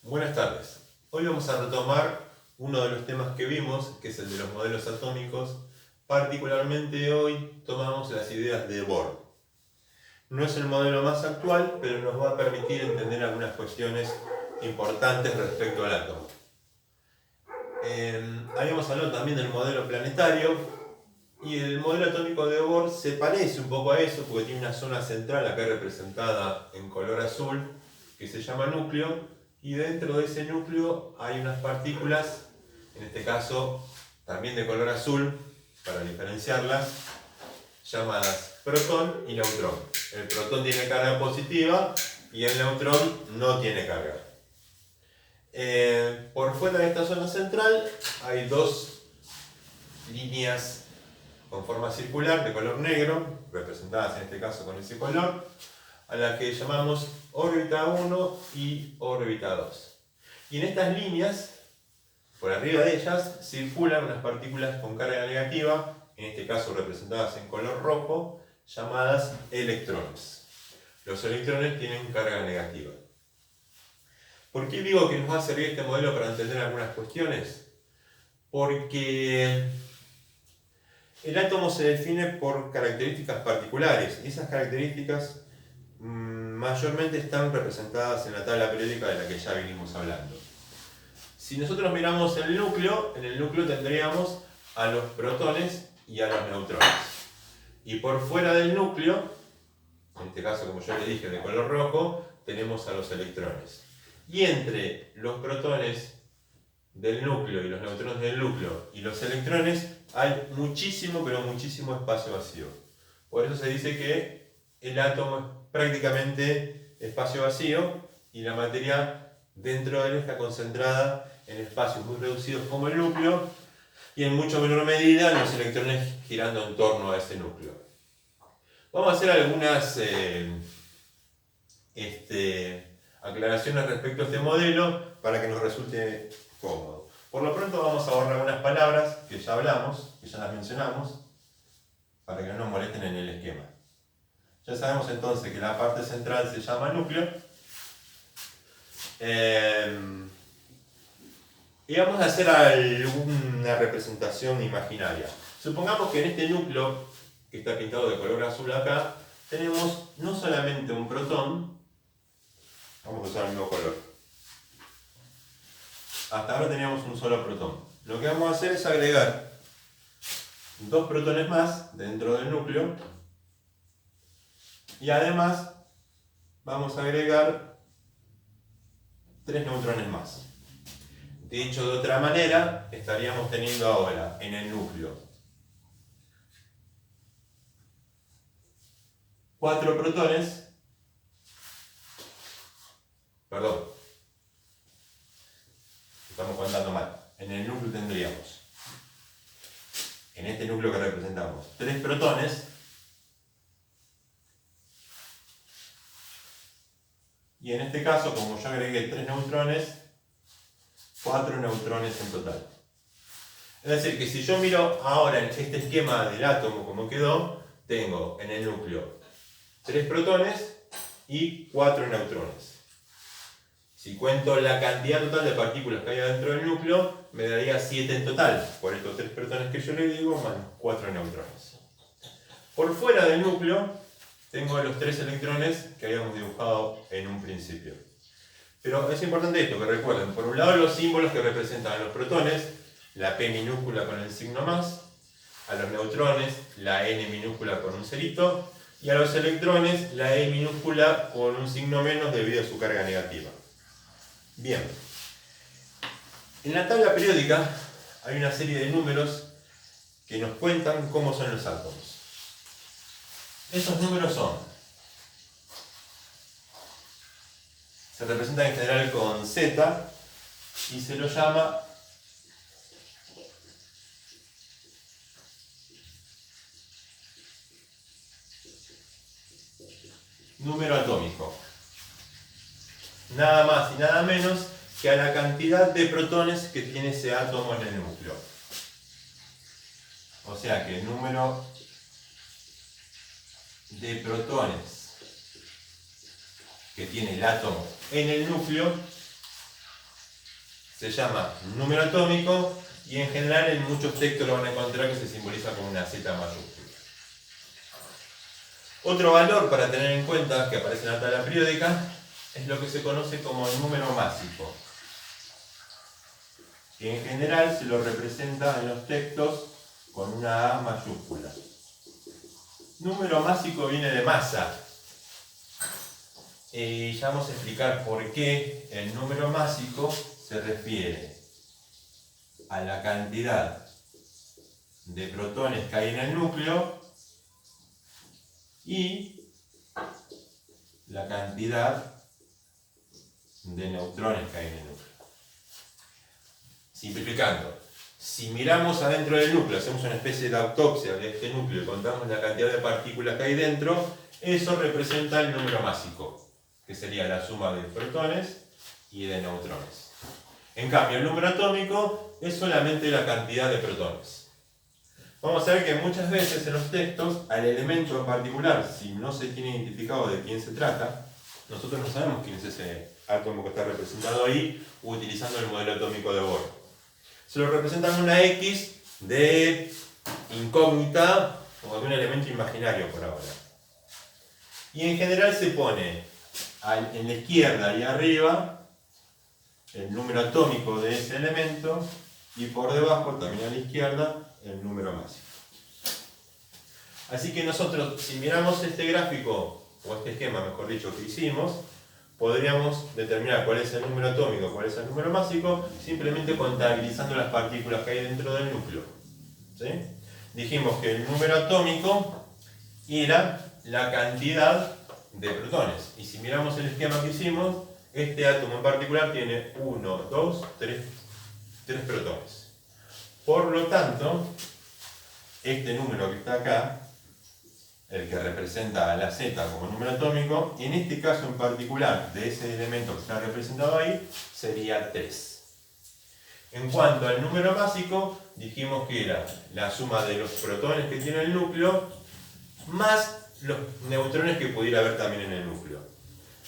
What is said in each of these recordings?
Buenas tardes. Hoy vamos a retomar uno de los temas que vimos, que es el de los modelos atómicos. Particularmente hoy tomamos las ideas de Bohr. No es el modelo más actual, pero nos va a permitir entender algunas cuestiones importantes respecto al átomo. Habíamos hablado también del modelo planetario, y el modelo atómico de Bohr se parece un poco a eso, porque tiene una zona central acá representada en color azul, que se llama núcleo, y dentro de ese núcleo hay unas partículas, en este caso también de color azul, para diferenciarlas, llamadas protón y neutrón. El protón tiene carga positiva y el neutrón no tiene carga. Por fuera de esta zona central hay dos líneas con forma circular de color negro, representadas en este caso con ese color, a la que llamamos órbita 1 y órbita 2. Y en estas líneas, por arriba de ellas, circulan unas partículas con carga negativa, en este caso representadas en color rojo, llamadas electrones. Los electrones tienen carga negativa. ¿Por qué digo que nos va a servir este modelo para entender algunas cuestiones? Porque el átomo se define por características particulares, y esas características mayormente están representadas en la tabla periódica de la que ya vinimos hablando. Si nosotros miramos el núcleo, en el núcleo tendríamos a los protones y a los neutrones. Y por fuera del núcleo, en este caso como yo le dije de color rojo, tenemos a los electrones. Y entre los protones del núcleo y los neutrones del núcleo y los electrones hay muchísimo, pero muchísimo espacio vacío. Por eso se dice que el átomo es prácticamente espacio vacío y la materia dentro de él está concentrada en espacios muy reducidos como el núcleo y en mucho menor medida los electrones girando en torno a ese núcleo. Vamos a hacer algunas aclaraciones respecto a este modelo para que nos resulte cómodo. Por lo pronto vamos a borrar unas palabras que ya hablamos, que ya las mencionamos, para que no nos molesten en el esquema. Ya sabemos entonces que la parte central se llama núcleo. Y vamos a hacer alguna representación imaginaria. Supongamos que en este núcleo, que está pintado de color azul acá, tenemos no solamente un protón, vamos a usar el mismo color. Hasta ahora teníamos un solo protón. Lo que vamos a hacer es agregar dos protones más dentro del núcleo y además vamos a agregar tres neutrones más. Dicho de otra manera, estaríamos teniendo ahora en el núcleo 4 protones, perdón, estamos contando mal. En el núcleo tendríamos, en este núcleo que representamos, 3 protones y en este caso, como yo agregué 3 neutrones, 4 neutrones en total. Es decir, que si yo miro ahora en este esquema del átomo como quedó, tengo en el núcleo 3 protones y 4 neutrones. Si cuento la cantidad total de partículas que hay adentro del núcleo, me daría 7 en total, por estos 3 protones que yo le digo, más 4 neutrones. Por fuera del núcleo, tengo los 3 electrones que habíamos dibujado en un principio. Pero es importante esto, que recuerden, por un lado los símbolos que representan a los protones, la P minúscula con el signo más, a los neutrones, la N minúscula con un cerito, y a los electrones, la E minúscula con un signo menos debido a su carga negativa. Bien, en la tabla periódica hay una serie de números que nos cuentan cómo son los átomos. Esos números se representan en general con Z y se lo llama número atómico. Nada más y nada menos que a la cantidad de protones que tiene ese átomo en el núcleo. O sea que el número de protones que tiene el átomo en el núcleo se llama número atómico y en general en muchos textos lo van a encontrar que se simboliza con una Z mayúscula. Otro valor para tener en cuenta que aparece en la tabla periódica es lo que se conoce como el número másico, que en general se lo representa en los textos con una A mayúscula. Número másico viene de masa. Y ya vamos a explicar por qué el número másico se refiere a la cantidad de protones que hay en el núcleo y la cantidad de neutrones que hay en el núcleo. Simplificando, si miramos adentro del núcleo, hacemos una especie de autopsia de este núcleo y contamos la cantidad de partículas que hay dentro, eso representa el número másico, que sería la suma de protones y de neutrones. En cambio, el número atómico es solamente la cantidad de protones. Vamos a ver que muchas veces en los textos, al elemento en particular, si no se tiene identificado de quién se trata, nosotros no sabemos quién es ese átomo que está representado ahí, utilizando el modelo atómico de Bohr. Se lo representan con una X de incógnita o de un elemento imaginario por ahora. Y en general se pone en la izquierda y arriba el número atómico de ese elemento y por debajo, también a la izquierda, el número másico. Así que nosotros, si miramos este gráfico, o este esquema, mejor dicho, que hicimos, podríamos determinar cuál es el número atómico, cuál es el número másico, simplemente contabilizando las partículas que hay dentro del núcleo. ¿Sí? Dijimos que el número atómico era la cantidad de protones. Y si miramos el esquema que hicimos, este átomo en particular tiene 1, 2, 3 protones. Por lo tanto, este número que está acá, el que representa a la Z como número atómico, en este caso en particular de ese elemento que está representado ahí, sería 3. En cuanto al número másico, dijimos que era la suma de los protones que tiene el núcleo más los neutrones que pudiera haber también en el núcleo.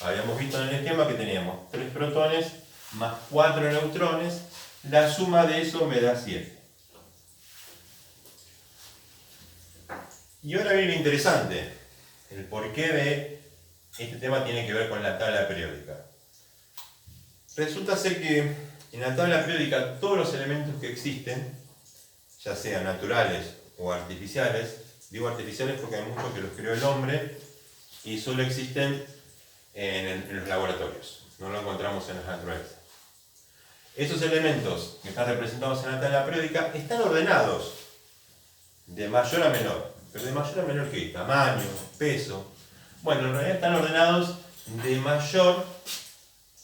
Habíamos visto en el esquema que teníamos 3 protones más 4 neutrones, la suma de eso me da 7. Y ahora viene lo interesante, el porqué de este tema tiene que ver con la tabla periódica. Resulta ser que en la tabla periódica todos los elementos que existen, ya sean naturales o artificiales, digo artificiales porque hay muchos que los creó el hombre y solo existen en los laboratorios, no lo encontramos en la naturaleza. Esos elementos que están representados en la tabla periódica están ordenados de mayor a menor. ¿Pero de mayor a menor qué? Tamaño, peso. Bueno, en realidad están ordenados de mayor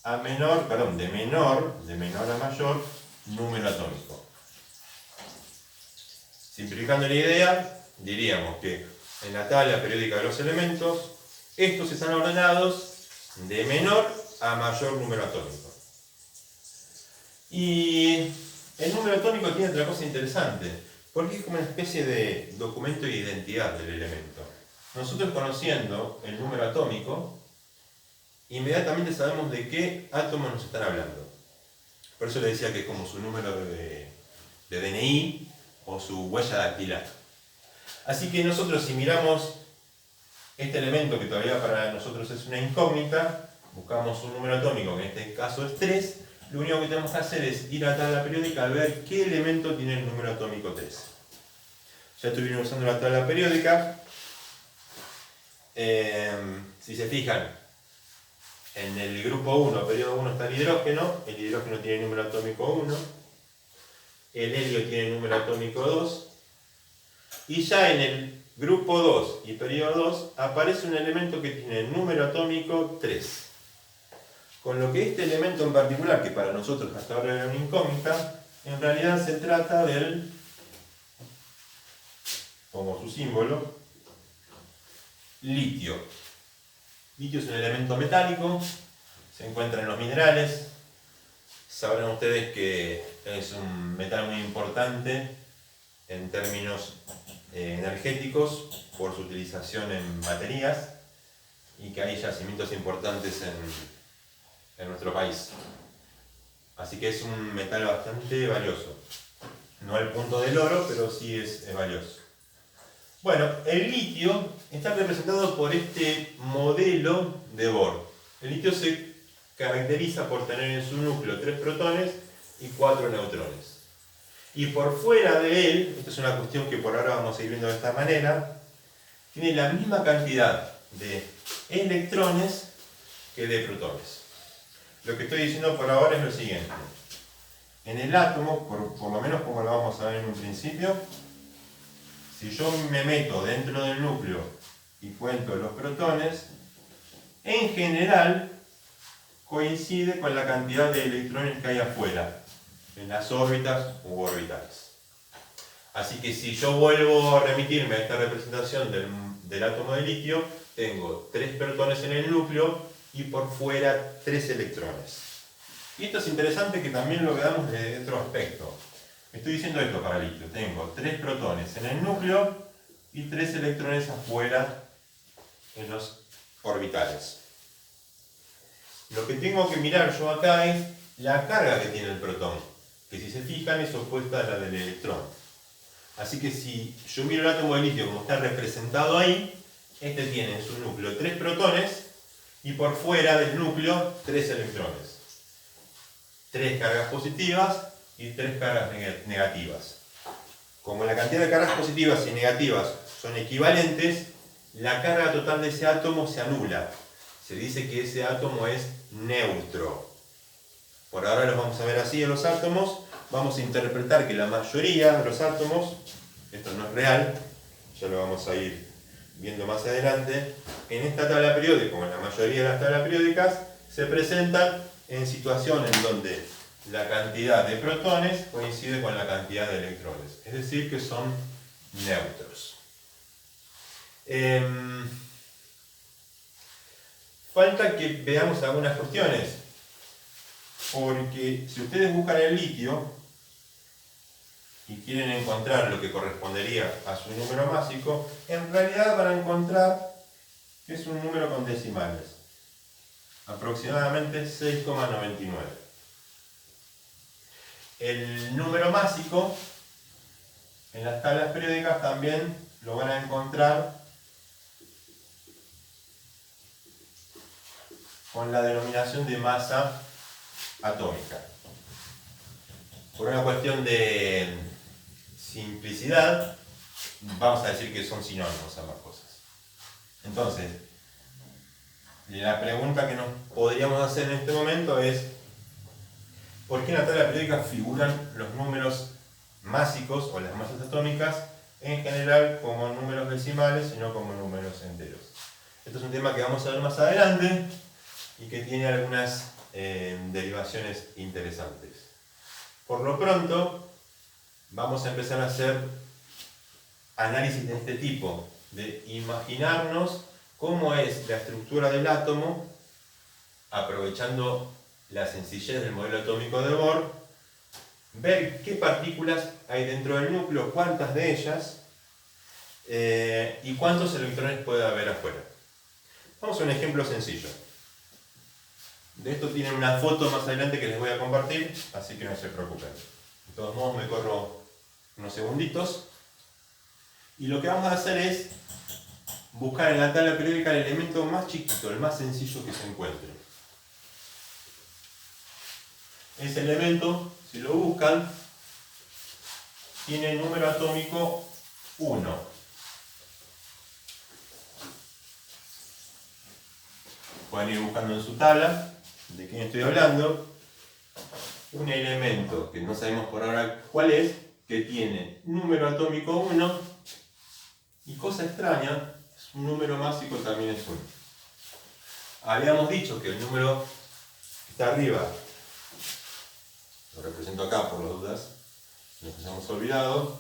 a menor, perdón, de menor a mayor número atómico. Simplificando la idea, diríamos que en la tabla periódica de los elementos, estos están ordenados de menor a mayor número atómico. Y el número atómico tiene otra cosa interesante, porque es como una especie de documento de identidad del elemento. Nosotros conociendo el número atómico, inmediatamente sabemos de qué átomos nos están hablando. Por eso le decía que es como su número de DNI o su huella dactilar. Así que nosotros si miramos este elemento que todavía para nosotros es una incógnita, buscamos un número atómico, que en este caso es 3, lo único que tenemos que hacer es ir a la tabla periódica a ver qué elemento tiene el número atómico 3. Ya estuvieron usando la tabla periódica. Si se fijan, en el grupo 1, periodo 1 está el hidrógeno tiene número atómico 1, el helio tiene número atómico 2, y ya en el grupo 2 y periodo 2 aparece un elemento que tiene el número atómico 3. Con lo que este elemento en particular, que para nosotros hasta ahora era una incógnita, en realidad se trata del, como su símbolo, litio. Litio es un elemento metálico, se encuentra en los minerales. Sabrán ustedes que es un metal muy importante en términos energéticos por su utilización en baterías y que hay yacimientos importantes en nuestro país. Así que es un metal bastante valioso. No al punto del oro, pero sí es valioso. Bueno, el litio está representado por este modelo de Bohr. El litio se caracteriza por tener en su núcleo 3 protones y 4 neutrones. Y por fuera de él, esto es una cuestión que por ahora vamos a ir viendo de esta manera, tiene la misma cantidad de electrones que de protones. Lo que estoy diciendo por ahora es lo siguiente. En el átomo, por lo menos como lo vamos a ver en un principio, si yo me meto dentro del núcleo y cuento los protones, en general coincide con la cantidad de electrones que hay afuera, en las órbitas u orbitales. Así que si yo vuelvo a remitirme a esta representación del átomo de litio, tengo 3 protones en el núcleo y por fuera 3 electrones. Y esto es interesante que también lo veamos desde otro aspecto. Estoy diciendo esto para litio. Tengo 3 protones en el núcleo y 3 electrones afuera en los orbitales. Lo que tengo que mirar yo acá es la carga que tiene el protón, que si se fijan es opuesta a la del electrón. Así que si yo miro el átomo de litio como está representado ahí, este tiene en su núcleo 3 protones y por fuera del núcleo 3 electrones. 3 cargas positivas y 3 cargas negativas. Como la cantidad de cargas positivas y negativas son equivalentes, la carga total de ese átomo se anula. Se dice que ese átomo es neutro. Por ahora los vamos a ver así en los átomos. Vamos a interpretar que la mayoría de los átomos, esto no es real, ya lo vamos a ir viendo más adelante, en esta tabla periódica, como en la mayoría de las tablas periódicas, se presentan en situaciones donde la cantidad de protones coincide con la cantidad de electrones, es decir, que son neutros. Falta que veamos algunas cuestiones, porque si ustedes buscan el litio y quieren encontrar lo que correspondería a su número másico, en realidad van a encontrar que es un número con decimales, aproximadamente 6,99. El número másico en las tablas periódicas también lo van a encontrar con la denominación de masa atómica. Por una cuestión de simplicidad, vamos a decir que son sinónimos ambas cosas. Entonces, la pregunta que nos podríamos hacer en este momento es ¿por qué en la tabla periódica figuran los números másicos o las masas atómicas en general como números decimales y no como números enteros? Esto es un tema que vamos a ver más adelante y que tiene algunas derivaciones interesantes. Por lo pronto, vamos a empezar a hacer análisis de este tipo, de imaginarnos cómo es la estructura del átomo aprovechando la sencillez del modelo atómico de Bohr, ver qué partículas hay dentro del núcleo, cuántas de ellas, y cuántos electrones puede haber afuera. Vamos a un ejemplo sencillo. De esto tienen una foto más adelante que les voy a compartir, así que no se preocupen. De todos modos me corro unos segunditos. Y lo que vamos a hacer es buscar en la tabla periódica el elemento más chiquito, el más sencillo que se encuentre. Ese elemento, si lo buscan, tiene el número atómico 1. Pueden ir buscando en su tabla de quién estoy hablando. Un elemento que no sabemos por ahora cuál es, que tiene número atómico 1 y, cosa extraña, su número másico también es 1. Habíamos dicho que el número que está arriba, lo represento acá por las dudas, nos hayamos olvidado,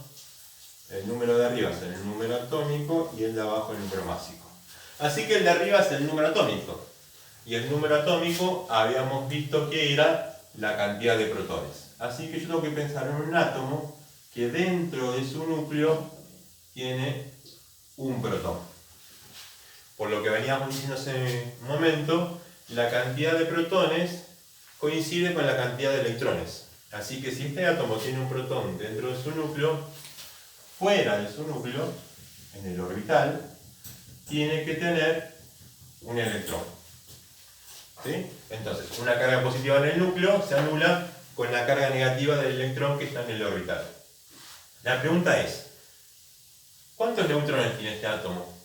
el número de arriba es el número atómico y el de abajo el número másico. Así que el de arriba es el número atómico. Y el número atómico habíamos visto que era la cantidad de protones. Así que yo tengo que pensar en un átomo que dentro de su núcleo tiene un protón. Por lo que veníamos diciendo hace un momento, la cantidad de protones coincide con la cantidad de electrones. Así que si este átomo tiene un protón dentro de su núcleo, fuera de su núcleo, en el orbital, tiene que tener un electrón. ¿Sí? Entonces, una carga positiva en el núcleo se anula con la carga negativa del electrón que está en el orbital. La pregunta es, ¿cuántos neutrones tiene este átomo?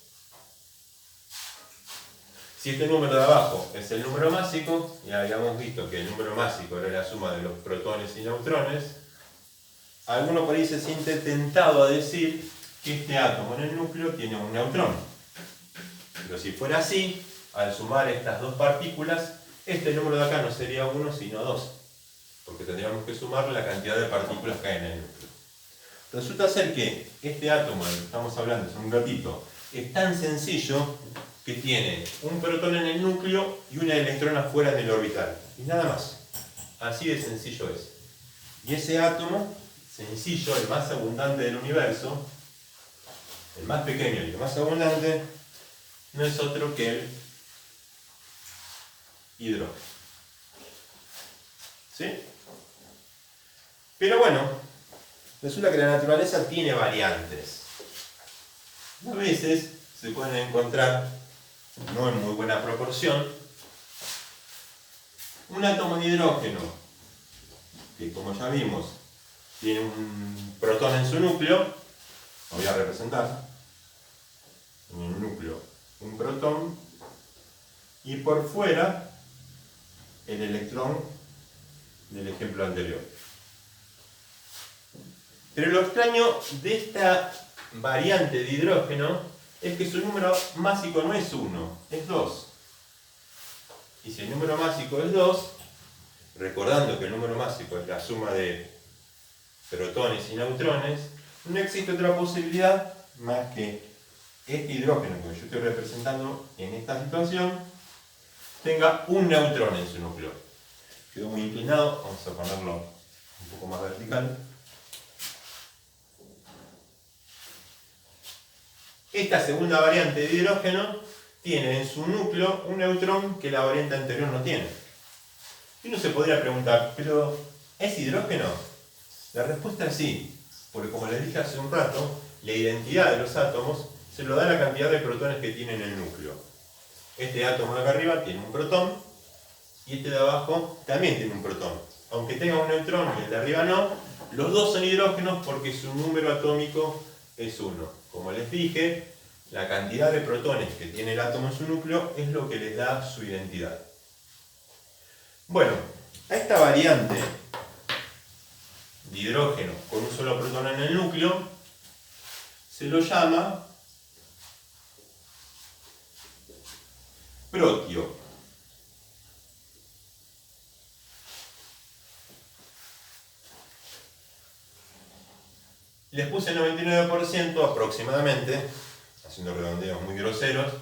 Si este número de abajo es el número másico, ya habíamos visto que el número másico era la suma de los protones y neutrones, alguno por ahí se siente tentado a decir que este átomo en el núcleo tiene un neutrón. Pero si fuera así, al sumar estas dos partículas, este número de acá no sería 1 sino 2, porque tendríamos que sumar la cantidad de partículas que hay en el núcleo. Resulta ser que este átomo del que estamos hablando hace un ratito es tan sencillo que tiene un protón en el núcleo y un electrón afuera del orbital. Y nada más. Así de sencillo es. Y ese átomo, sencillo, el más abundante del universo, el más pequeño y el más abundante, no es otro que el hidrógeno. ¿Sí? Pero bueno, resulta que la naturaleza tiene variantes. A veces se pueden encontrar, no en muy buena proporción, un átomo de hidrógeno que, como ya vimos, tiene un protón en su núcleo. Lo voy a representar. En el núcleo un protón y por fuera el electrón del ejemplo anterior. Pero lo extraño de esta variante de hidrógeno es que su número másico no es 1, es 2. Y si el número másico es 2, recordando que el número másico es la suma de protones y neutrones, no existe otra posibilidad más que este hidrógeno que yo estoy representando en esta situación tenga un neutrón en su núcleo. Quedó muy inclinado, vamos a ponerlo un poco más vertical. Esta segunda variante de hidrógeno tiene en su núcleo un neutrón que la variante anterior no tiene. Y uno se podría preguntar, ¿pero es hidrógeno? La respuesta es sí, porque como les dije hace un rato, la identidad de los átomos se lo da la cantidad de protones que tiene en el núcleo. Este átomo de acá arriba tiene un protón y este de abajo también tiene un protón. Aunque tenga un neutrón y el de arriba no, los dos son hidrógenos porque su número atómico es 1. Como les dije, la cantidad de protones que tiene el átomo en su núcleo es lo que les da su identidad. Bueno, a esta variante de hidrógeno con un solo protón en el núcleo se lo llama protio. Les puse el 99% aproximadamente, haciendo redondeos muy groseros,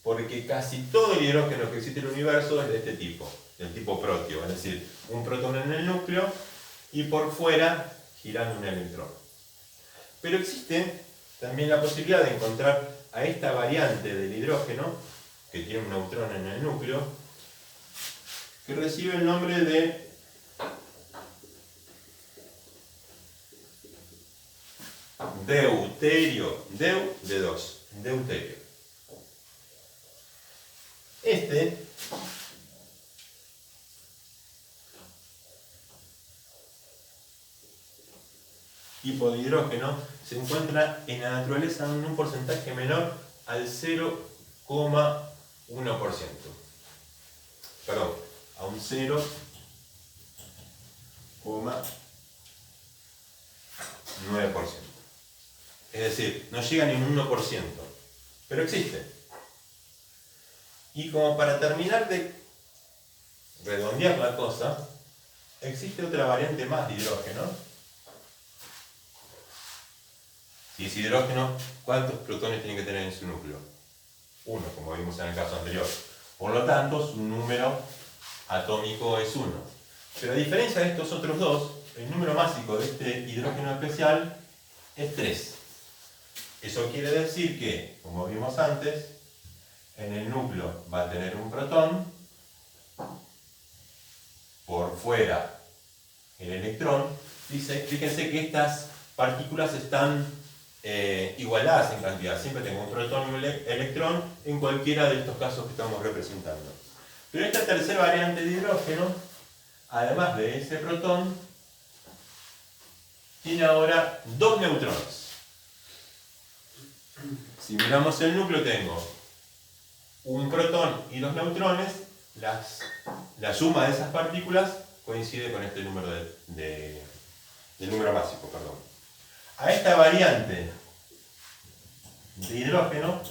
porque casi todo el hidrógeno que existe en el universo es de este tipo, del tipo protio, es decir, un protón en el núcleo y por fuera girando un electrón. Pero existe también la posibilidad de encontrar a esta variante del hidrógeno, que tiene un neutrón en el núcleo, que recibe el nombre de deuterio, deu de 2, deuterio. Este tipo de hidrógeno se encuentra en la naturaleza en un porcentaje menor al 0,1%. Perdón, a un 0,9%. Es decir, no llega ni un 1%, pero existe. Y como para terminar de redondear la cosa, existe otra variante más de hidrógeno. Si es hidrógeno, ¿cuántos protones tiene que tener en su núcleo? 1, como vimos en el caso anterior. Por lo tanto, su número atómico es 1. Pero a diferencia de estos otros dos, el número másico de este hidrógeno especial es 3. Eso quiere decir que, como vimos antes, en el núcleo va a tener un protón por fuera el electrón, fíjense que estas partículas están igualadas en cantidad. Siempre tengo un protón y un electrón en cualquiera de estos casos que estamos representando. Pero esta tercera variante de hidrógeno, además de ese protón, tiene ahora dos neutrones. Si miramos el núcleo tengo un protón y dos neutrones, la suma de esas partículas coincide con este número del número básico, perdón. A esta variante de hidrógeno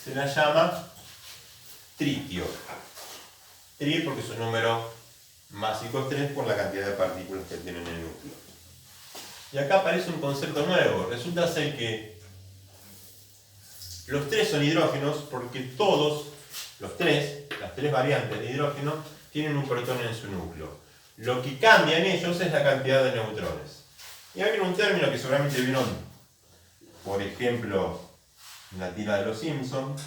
se la llama tritio. Tri porque su número másico es 3 por la cantidad de partículas que tiene en el núcleo. Y acá aparece un concepto nuevo. Resulta ser que los tres son hidrógenos porque todos, las tres variantes de hidrógeno, tienen un protón en su núcleo. Lo que cambia en ellos es la cantidad de neutrones. Y hay un término que seguramente vieron, por ejemplo, en la tira de los Simpsons,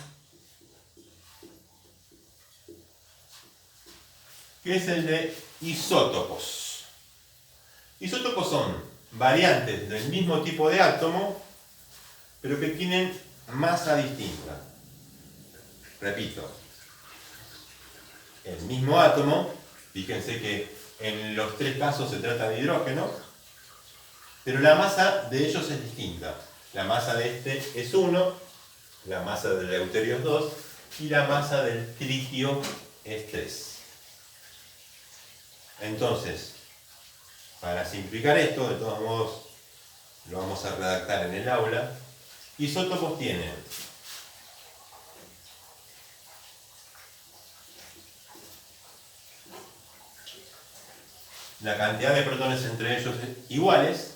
que es el de isótopos. Isótopos son variantes del mismo tipo de átomo, pero que tienen masa distinta. Repito, el mismo átomo, fíjense que en los tres casos se trata de hidrógeno, pero la masa de ellos es distinta. La masa de este es 1, la masa del deuterio es 2 y la masa del tritio es 3. Entonces, para simplificar esto, de todos modos lo vamos a redactar en el aula, isótopos tienen la cantidad de protones entre ellos iguales,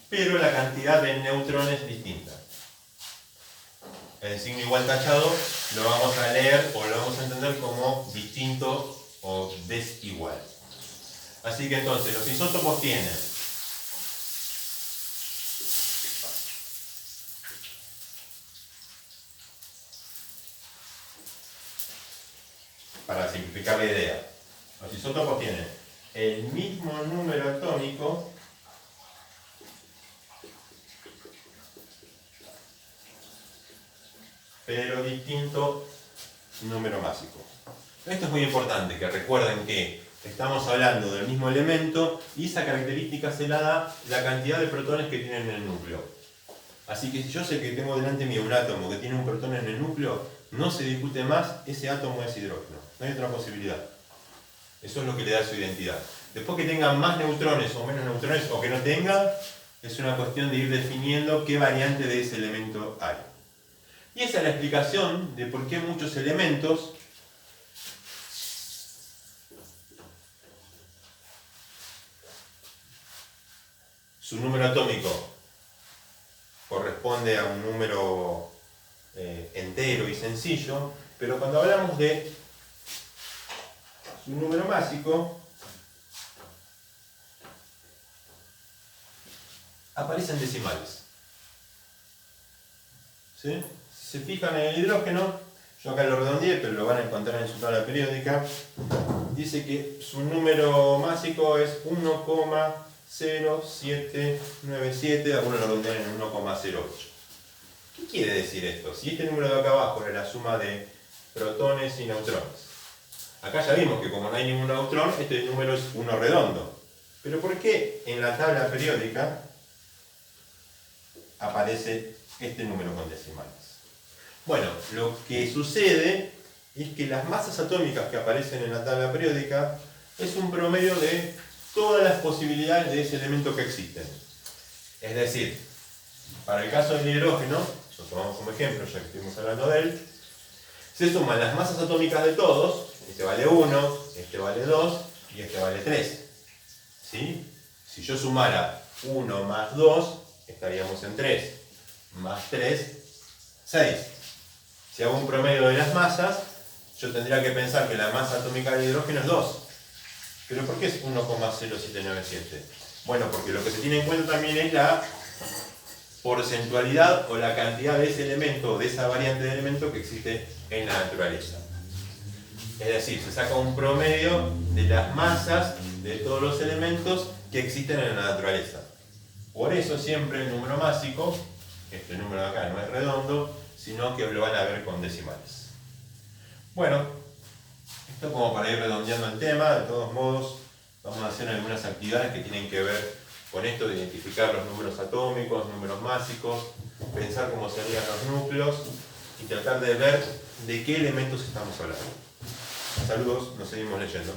pero la cantidad de neutrones distinta. El signo igual tachado lo vamos a leer o lo vamos a entender como distinto o desigual. Así que entonces los isótopos tienen para simplificar la idea, los isótopos tienen el mismo número atómico pero distinto número másico. Esto es muy importante, que recuerden que estamos hablando del mismo elemento y esa característica se la da la cantidad de protones que tiene en el núcleo. Así que si yo sé que tengo delante mío un átomo que tiene un protón en el núcleo, no se discute más, ese átomo es hidrógeno. No hay otra posibilidad. Eso es lo que le da su identidad. Después que tenga más neutrones o menos neutrones o que no tenga, es una cuestión de ir definiendo qué variante de ese elemento hay. Y esa es la explicación de por qué muchos elementos su número atómico corresponde a un número entero y sencillo, pero cuando hablamos de su número másico, aparecen decimales. ¿Sí? Si se fijan en el hidrógeno, yo acá lo redondeé, pero lo van a encontrar en su tabla periódica, dice que su número másico es 1,0797, algunos lo redondean en 1,08. ¿Qué quiere decir esto? Si este número de acá abajo es la suma de protones y neutrones. Acá ya vimos que como no hay ningún neutrón, este número es 1 redondo. Pero ¿por qué en la tabla periódica aparece este número con decimales? Bueno, lo que sucede es que las masas atómicas que aparecen en la tabla periódica es un promedio de todas las posibilidades de ese elemento que existen. Es decir, para el caso del hidrógeno, lo tomamos como ejemplo ya que estuvimos hablando de él, se suman las masas atómicas de todos, este vale 1, este vale 2 y este vale 3. ¿Sí? Si yo sumara 1 más 2, estaríamos en 3, más 3, 6. Si hago un promedio de las masas, yo tendría que pensar que la masa atómica del hidrógeno es 2. ¿Pero por qué es 1,0797? Bueno, porque lo que se tiene en cuenta también es la porcentualidad o la cantidad de ese elemento, de esa variante de elemento que existe en la naturaleza. Es decir, se saca un promedio de las masas de todos los elementos que existen en la naturaleza. Por eso siempre el número másico, este número de acá no es redondo, sino que lo van a ver con decimales. Bueno, esto como para ir redondeando el tema. De todos modos, vamos a hacer algunas actividades que tienen que ver con esto de identificar los números atómicos, números másicos, pensar cómo serían los núcleos y tratar de ver de qué elementos estamos hablando. Saludos, nos seguimos leyendo.